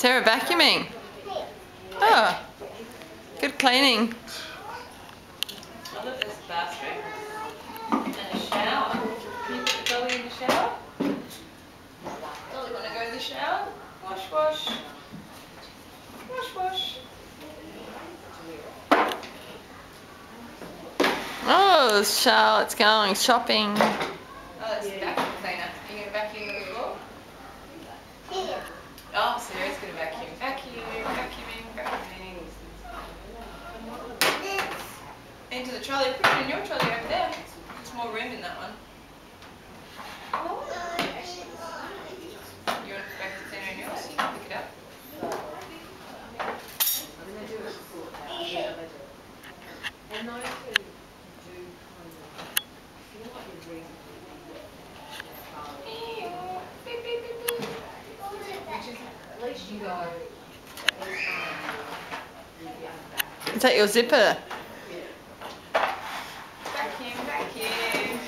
Sarah vacuuming. Oh, good cleaning. I love this bathroom and a shower. Can you put the dolly in the shower? Dolly, want to go in the shower? Wash, wash. Wash, wash. Oh, Charlotte's going shopping. Oh, that's the vacuum cleaner. Are you going to vacuum the floor? Oh, Sarah's going to vacuum. Vacuum, vacuuming, vacuuming. Into the trolley. Put it in your trolley over there. There's more room in that one. You want to vacuum cleaner in yours? You can pick it up. Is that your zipper? Vacuum, vacuum.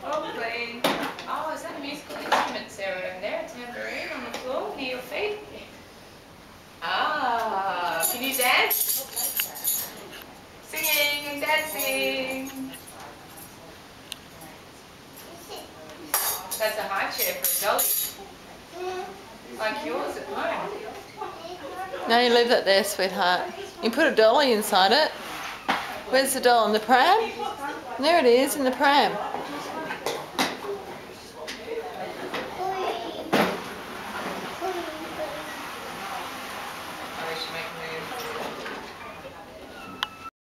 Oh, clean. Oh, is that a musical instrument, Sarah, over there? A tambourine on the floor near your feet? Ah, can you dance? Singing and dancing. That's a high chair for a dolly. Like yours at home. No, you leave that there, sweetheart. You put a dolly inside it. Where's the doll? In the pram? There it is, in the pram.